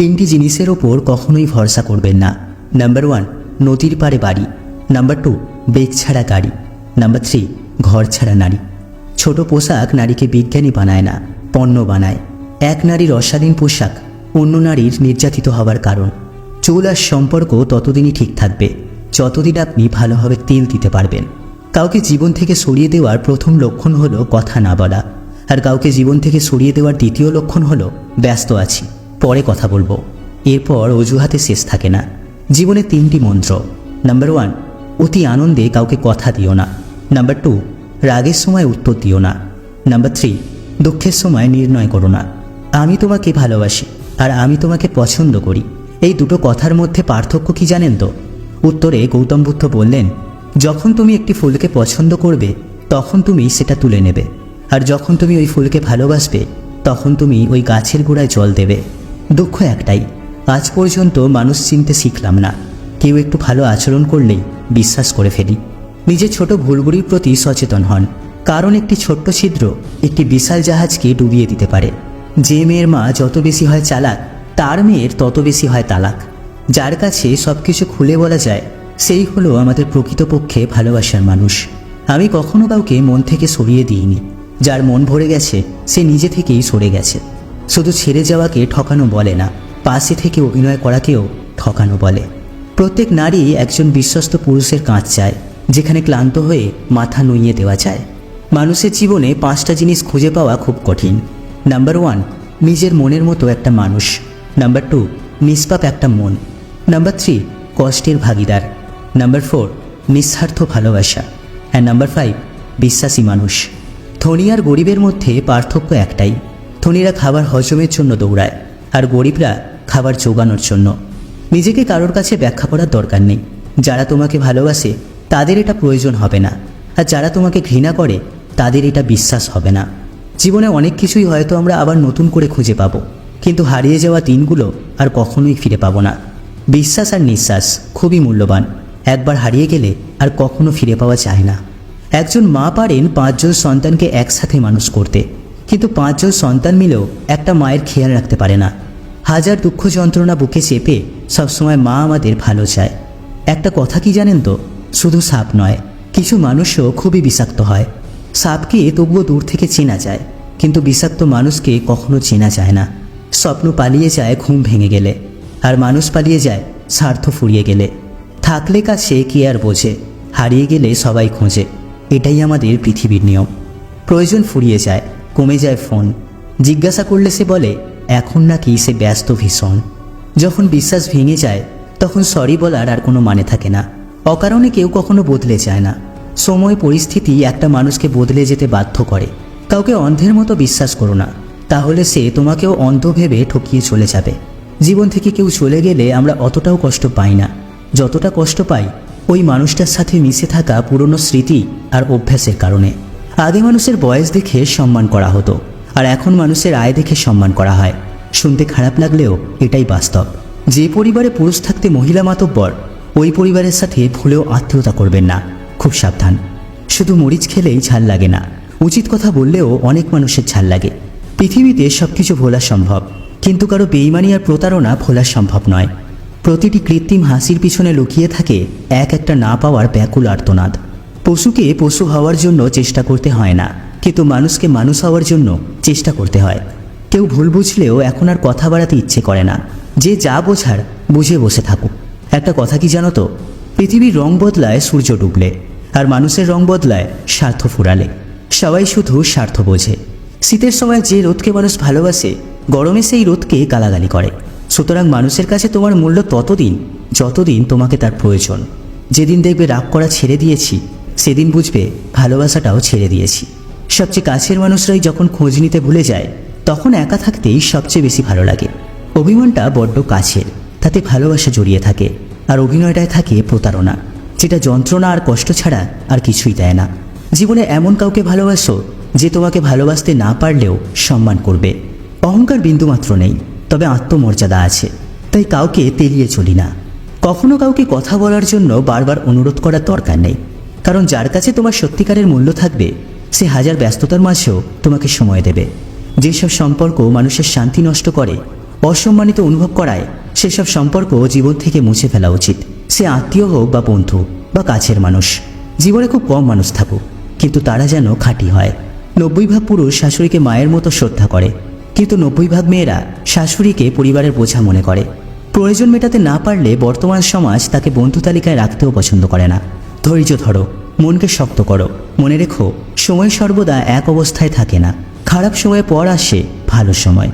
তিনটি জিনিসের ওপর কখনোই ভরসা করবেন না। নাম্বার 1, নদীর পাড়ে বাড়ি। নাম্বার 2, বেগ ছাড়া গাড়ি। নাম্বার 3, ঘর ছাড়া নারী। ছোট পোশাক নারীকে বিজ্ঞানী বানায় না, পণ্য বানায়। এক নারীর অশালীন পোশাক অন্য নারীর নির্যাতিত হওয়ার কারণ। চুল আর সম্পর্ক ততদিনই ঠিক থাকবে যতদিন আপনি ভালোভাবে তেল দিতে পারবেন। কাউকে জীবন থেকে সরিয়ে দেওয়ার প্রথম লক্ষণ হলো কথা না বলা, আর কাউকে জীবন থেকে সরিয়ে দেওয়ার দ্বিতীয় লক্ষণ হলো ব্যস্ত আছি, পরে কথা বলবো। এরপর অজুহাতে শেষ থাকে না। জীবনে 3টি মন্ত্র। নাম্বার 1, অতি আনন্দে কাউকে কথা দিও না। নাম্বার 2, রাগের সময় উত্তর দিও না। নাম্বার 3, দুঃখের সময় নির্ণয় করো না। আমি তোমাকে ভালোবাসি আর আমি তোমাকে পছন্দ করি, এই দুটো কথার মধ্যে পার্থক্য কি জানেন তো? উত্তরে গৌতম বুদ্ধ বললেন, যখন তুমি একটি ফুলকে পছন্দ করবে তখন তুমি সেটা তুলে নেবে, আর যখন তুমি ওই ফুলকে ভালোবাসবে তখন তুমি ওই গাছের গোড়ায় জল দেবে। দুঃখ একটাই, আজ পর্যন্ত মানুষ চিনতে শিখলাম না। কেউ একটু ভালো আচরণ করলেই বিশ্বাস করে ফেলি। নিজের ছোট ভুলগুলির প্রতি সচেতন হন, কারণ একটি ছোট্ট ছিদ্র একটি বিশাল জাহাজকে ডুবিয়ে দিতে পারে। যে মেয়ের মা যত বেশি হয় চালাক, তার মেয়ের তত বেশি হয় তালাক। যার কাছে সব কিছু খুলে বলা যায় সেই হলো আমাদের প্রকৃতপক্ষে ভালোবাসার মানুষ। আমি কখনো কাউকে মন থেকে সরিয়ে দিইনি। যার মন ভরে গেছে সে নিজে থেকেই সরে গেছে। শুধু ছেড়ে যাওয়াকে ঠকানো বলে না, পাশে থেকে অভিনয় করাকেও ঠকানো বলে। প্রত্যেক নারী একজন বিশ্বস্ত পুরুষের কাঁধ চায়, যেখানে ক্লান্ত হয়ে মাথা নুইয়ে দেওয়া যায়। মানুষের জীবনে 5টা জিনিস খুঁজে পাওয়া খুব কঠিন। নাম্বার 1, নিজের মনের মতো একটা মানুষ। নাম্বার 2, নিষ্পাপ একটা মন। নাম্বার 3, কষ্টের ভাগিদার। নাম্বার 4, নিঃস্বার্থ ভালোবাসা। আর নাম্বার 5, বিশ্বাসী মানুষ। ধনী আর গরিবের মধ্যে পার্থক্য একটাই, ধনীরা খাবার হজমের জন্য দৌড়ায় আর গরিবরা খাবার জোগানোর জন্য। নিজেকে কারোর কাছে ব্যাখ্যা করার দরকার নেই। যারা তোমাকে ভালোবাসে তাদের এটা প্রয়োজন হবে না, আর যারা তোমাকে ঘৃণা করে তাদের এটা বিশ্বাস হবে না। জীবনে অনেক কিছুই হয়তো আমরা আবার নতুন করে খুঁজে পাবো, কিন্তু হারিয়ে যাওয়া দিনগুলো আর কখনোই ফিরে পাবো না। বিশ্বাস আর নিঃশ্বাস খুবই মূল্যবান, একবার হারিয়ে গেলে আর কখনো ফিরে পাওয়া যায় না। একজন মা পারেন 5 জন সন্তানকে একসাথে মানুষ করতে, কিন্তু 5 জন সন্তান মিলেও একটা মায়ের খেয়াল রাখতে পারে না। হাজার দুঃখ যন্ত্রণা বুকে চেপে সবসময় মা আমাদের ভালো চায়। একটা কথা কি জানেন তো, শুধু সাপ নয়, কিছু মানুষও খুবই বিষাক্ত হয়। সাপকে তবুও দূর থেকে চেনা যায়, কিন্তু বিষাক্ত মানুষকে কখনো চেনা যায় না। স্বপ্ন পালিয়ে যায় ঘুম ভেঙে গেলে, আর মানুষ পালিয়ে যায় স্বার্থ ফুরিয়ে গেলে। থাকলে কাছে কে আর বোঝে, হারিয়ে গেলে সবাই খোঁজে। এটাই আমাদের পৃথিবীর নিয়ম। প্রয়োজন ফুরিয়ে যায়, কমে যায় ফোন, জিজ্ঞাসা করলে সে বলে এখন নাকি সে ব্যস্ত ভীষণ। যখন বিশ্বাস ভেঙে যায় তখন সরি বলার আর কোনো মানে থাকে না। অকারণে কেউ কখনো বদলে যায় না। সময় পরিস্থিতি একটা মানুষকে বদলে যেতে বাধ্য করে। কাউকে অন্ধের মতো বিশ্বাস করো না, তাহলে সে তোমাকেও অন্ধ ভেবে ঠকিয়ে চলে যাবে। জীবন থেকে কেউ চলে গেলে আমরা অতটাও কষ্ট পাই না যতটা কষ্ট পাই ওই মানুষটার সাথে মিশে থাকা পুরনো স্মৃতি আর অভ্যাসের কারণে। আগে মানুষের বয়স দেখে সম্মান করা হতো, আর এখন মানুষের আয় দেখে সম্মান করা হয়। শুনতে খারাপ লাগলেও এটাই বাস্তব। যে পরিবারে পুরুষ থাকতে মহিলা মাতব্বর, ওই পরিবারের সাথে ভুলেও আত্মীয়তা করবেন না, খুব সাবধান। শুধু মরিচ খেলেই ঝাল লাগে না, উচিত কথা বললেও অনেক মানুষের ঝাল লাগে। পৃথিবীতে সব কিছু ভোলা সম্ভব, কিন্তু কারো বেইমানি আর প্রতারণা ভোলা সম্ভব নয়। প্রতিটি কৃত্রিম হাসির পিছনে লুকিয়ে থাকে একটা না পাওয়ার ব্যাকুল আর্তনাদ। পশুকে পশু হওয়ার জন্য চেষ্টা করতে হয় না, কিন্তু মানুষকে মানুষ হওয়ার জন্য চেষ্টা করতে হয়। কেউ ভুল বুঝলেও এখন আর কথা বাড়াতে ইচ্ছে করে না। যে যা বোঝার বুঝে বসে থাকুক। একটা কথা কি জানো তো, পৃথিবীর রং বদলায় সূর্য ডুবলে, আর মানুষের রং বদলায় স্বার্থ ফুরালে। সবাই শুধু স্বার্থ বোঝে। শীতের সময় যে রোদকে মানুষ ভালোবাসে, গরমে সেই রোদকে গালাগালি করে। সুতরাং মানুষের কাছে তোমার মূল্য ততদিন যতদিন তোমাকে তার প্রয়োজন। যেদিন দেখবে রাগ করা ছেড়ে দিয়েছি, সেদিন বুঝবে ভালোবাসাটাও ছেড়ে দিয়েছি। সবচেয়ে কাছের মানুষরাই যখন খোঁজ নিতে ভুলে যায়, তখন একা থাকতেই সবচেয়ে বেশি ভালো লাগে। অভিমানটা বড্ড কাছের, তাতে ভালোবাসা জড়িয়ে থাকে, আর অভিনয়টায় থাকে প্রতারণা, যেটা যন্ত্রণা আর কষ্ট ছাড়া আর কিছুই দেয় না। জীবনে এমন কাউকে ভালোবাসো যে তোমাকে ভালোবাসতে না পারলেও সম্মান করবে। অহংকার বিন্দুমাত্র নেই, তবে আত্মমর্যাদা আছে, তাই কাউকে তেলিয়ে চলি না। কখনো কাউকে কথা বলার জন্য বারবার অনুরোধ করার দরকার নেই, কারণ যার কাছে তোমার সত্যিকারের মূল্য থাকবে সে হাজার ব্যস্ততার মাঝেও তোমাকে সময় দেবে। যেসব সম্পর্ক মানুষের শান্তি নষ্ট করে অসম্মানিত অনুভব করায় সেসব সম্পর্ক জীবন থেকে মুছে ফেলা উচিত। সে আত্মীয় হোক বা বন্ধু বা কাছের মানুষ। জীবনে খুব কম মানুষ থাকুক, কিন্তু তারা যেন খাঁটি হয়। 90% পুরুষ শাশুড়িকে মায়ের মতো শ্রদ্ধা করে, কিন্তু 90% মেয়েরা শাশুড়িকে পরিবারের বোঝা মনে করে। প্রয়োজন মেটাতে না পারলে বর্তমান সমাজ তাকে বন্ধু তালিকায় রাখতেও পছন্দ করে না। ধৈর্য ধরো, মনকে শক্ত করো। মনে রেখো, সময় সর্বদা এক অবস্থায় থাকে না। খারাপ সময়ের পর আসে ভালো সময়।